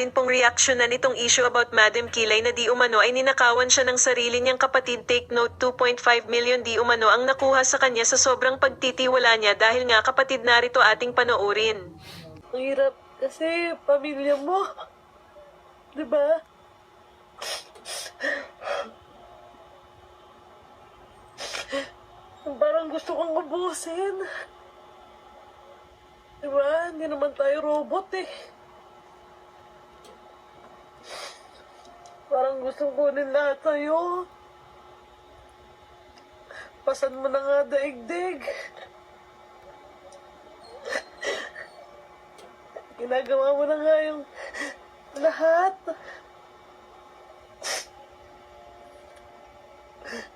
natin pong reaksyonan itong issue about Madam Kilay na di umano ay ninakawan siya ng sarili niyang kapatid. Take note, 2.5 million di umano ang nakuha sa kanya sa sobrang pagtitiwala niya dahil nga kapatid. Narito ating panoorin. Ang hirap kasi pamilya mo. Diba? Parang gusto kong ubusin. Diba? Hindi naman tayo robot eh. Parang gustong kunin lahat sa'yo. Pasan mo na nga daigdig. Ginagawa mo na nga yung lahat.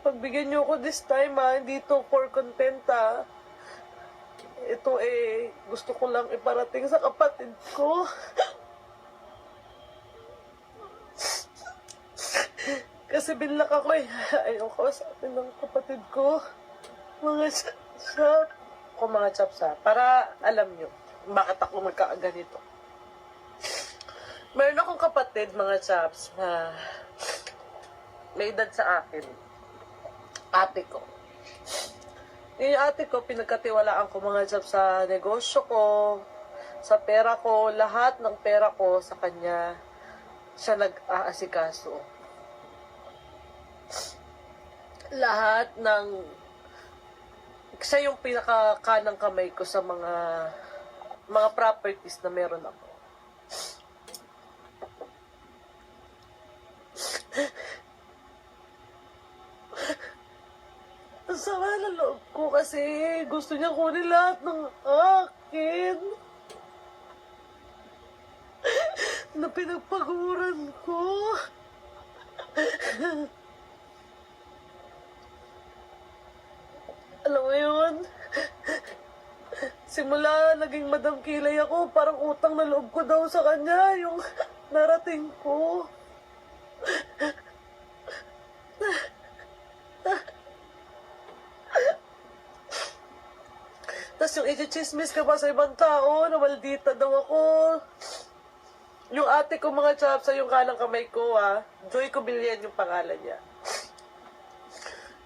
Pagbigyan niyo ako this time hindi to for content Ito gusto ko lang iparating sa kapatid ko. Kasi binlak ako ayaw ko sa atin ng kapatid ko. Mga chap. Ako mga chaps para alam nyo bakit ako magkakaganito. Meron akong kapatid mga chaps na may edad sa akin. Ate ko. Yung ate ko, pinagkatiwalaan ko mga chaps sa negosyo ko, sa pera ko, lahat ng pera ko sa kanya, siya nag-aasikaso. Lahat ng siya yung pinakakanang kamay ko sa mga properties na meron ako. Ang sama na loob ko kasi gusto niya kunin lahat ng akin na pinagpaguran ko. Alam mo yun? Simula naging Madam Kilay ako, parang utang na loob ko daw sa kanya yung narating ko. Tapos yung i-chismis ka pa sa ibang tao, na maldita daw ako. Yung ate ko mga chaps, yung kanang kamay ko Joy Cobillan yung pangalan niya.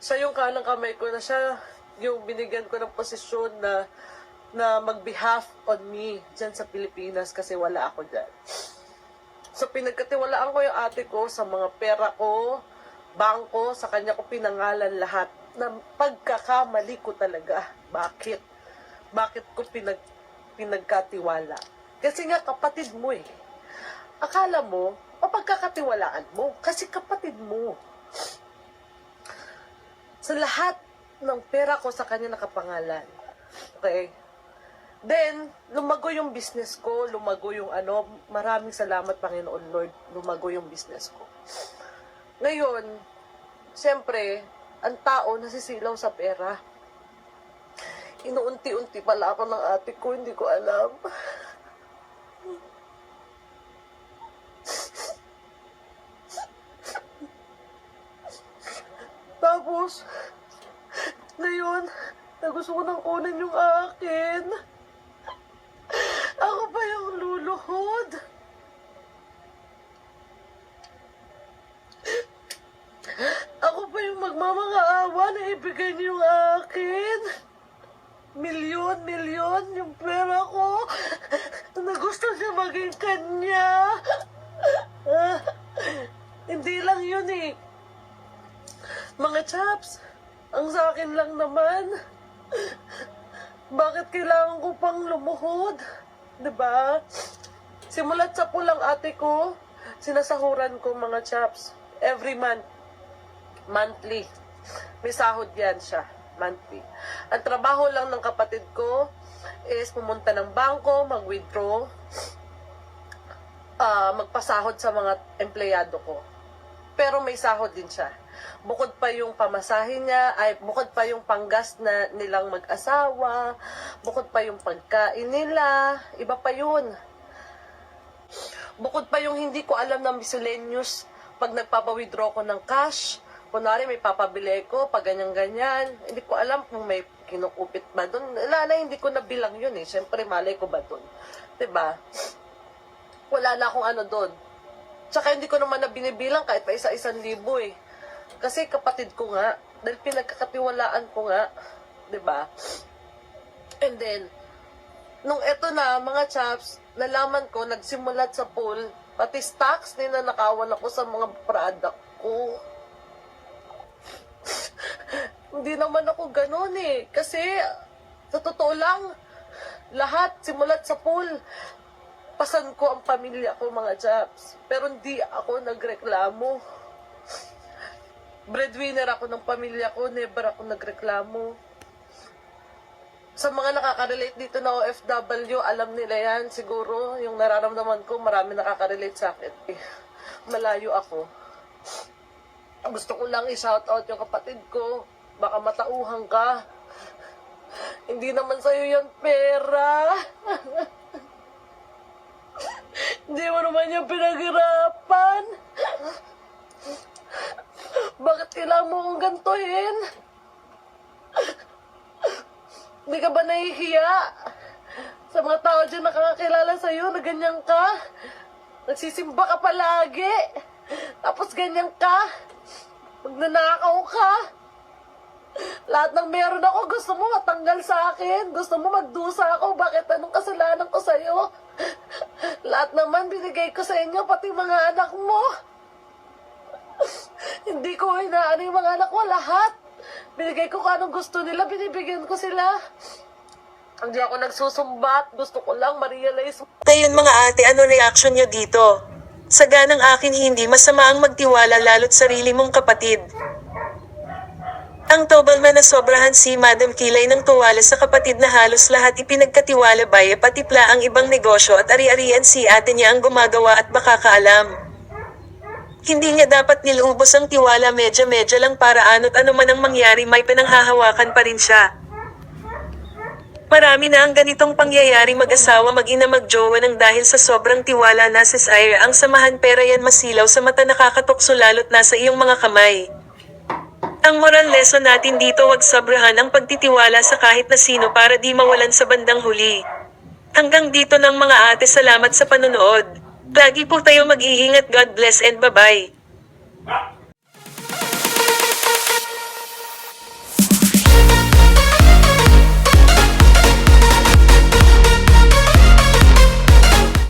Siya yung kanang kamay ko na siya yung binigyan ko ng posisyon na mag-behalf on me dyan sa Pilipinas kasi wala ako dyan. So pinagkatiwalaan ko yung ate ko sa mga pera ko, bangko, sa kanya ko pinangalan lahat na pagkakamali ko talaga. Bakit? Bakit ko pinagkatiwala? Kasi nga kapatid mo Akala mo, pagkakatiwalaan mo, kasi kapatid mo. Sa lahat ng pera ko sa kanya nakapangalan. Okay? Then, lumago yung business ko, lumago yung maraming salamat Panginoon Lord, lumago yung business ko. Ngayon, siyempre, ang tao nasisilaw sa pera. Inuunti-unti pala ako ng ate ko, hindi ko alam. Tapos, ngayon, gusto ko nang kunin yung akin. Ako pa yung luluhod. Ako pa yung magmamakaawa na ibigay niyo yung akin. Milyon yung pera ko na gusto niya maging kanya. Hindi lang yun Mga chaps, ang sa akin lang naman, bakit kailangan ko pang lumuhod? Diba? Simulat sa pulang ate ko, sinasahuran ko mga chaps. Every month. Monthly. May sahod yan siya. Monthly. Ang trabaho lang ng kapatid ko is pumunta ng bangko, mag-withdraw, magpasahod sa mga empleyado ko. Pero may sahod din siya. Bukod pa yung pamasahin niya, bukod pa yung panggas na nilang mag-asawa, bukod pa yung pagkain nila, iba pa yun. Bukod pa yung hindi ko alam ng miscellaneous, pag nagpapawithdraw ko ng cash, kunwari may papabili ko, pag ganyan-ganyan, hindi ko alam kung may kinukupit ba doon. Hindi ko nabilang yun Siyempre, malay ko ba doon? Diba? wala na akong ano doon. Tsaka hindi ko naman na binibilang kahit pa isa-isang libo eh. Kasi kapatid ko nga, dahil pinagkakatiwalaan ko nga, 'di ba? And then, nung eto na, mga chaps, nalaman ko, nagsimulat sa pool, pati stocks, ninanakawan ako sa mga product ko. Hindi naman ako ganun eh. Kasi, sa totoo lang, lahat simulat sa pool. Pasan ko ang pamilya ko, mga chaps. Pero hindi ako nagreklamo. Breadwinner ako ng pamilya ko, never ako nagreklamo. Sa mga nakaka-relate dito na OFW, alam nila yan. Siguro, yung nararamdaman ko, marami nakaka-relate sa akin. Malayo ako. Gusto ko lang i-shoutout yung kapatid ko. Baka matauhan ka. Hindi naman sa'yo yan pera. Hindi mo naman yung pinaghirapan. Bakit kailangan mo kong gantuhin? Hindi ka ba nahihiya? Sa mga tao dyan nakakakilala sa'yo na ganyan ka? Nagsisimba ka palagi. Tapos ganyan ka. Magnanakaw ka. Lahat ng meron ako, gusto mo matanggal sa akin. Gusto mo magdusa ako. Bakit anong kasalanan ko sa'yo? Lahat naman binigay ko sa inyo, pati mga anak mo. Hindi ko inaano yung mga anak ko, lahat. Binigay ko kung anong gusto nila, binibigyan ko sila. Hindi ako nagsusumbat. Gusto ko lang ma-realize. Ngayon mga ate, ano reaction nyo dito? Sa ganang akin hindi masama ang magtiwala lalo't sarili mong kapatid. Ang Tobalman na sobrahan si Madam Kilay ng tuwala sa kapatid na halos lahat ipinagkatiwala baye pati pla ang ibang negosyo at ari-arian si ate niya ang gumagawa at baka kaalam. Hindi niya dapat nilubos ang tiwala medya-medya lang para ano't ano man ang mangyari may pinanghahawakan pa rin siya. Marami na ang ganitong pangyayari mag-asawa mag-ina mag-jowa ng dahil sa sobrang tiwala na sa Syra ang samahan pera yan masilaw sa mata nakakatukso lalo't nasa iyong mga kamay. Ang moral lesson natin dito wag sobrahan ang pagtitiwala sa kahit na sino para di mawalan sa bandang huli. Hanggang dito ng mga ate salamat sa panonood. Lagi po tayo mag-iingat God bless and bye-bye.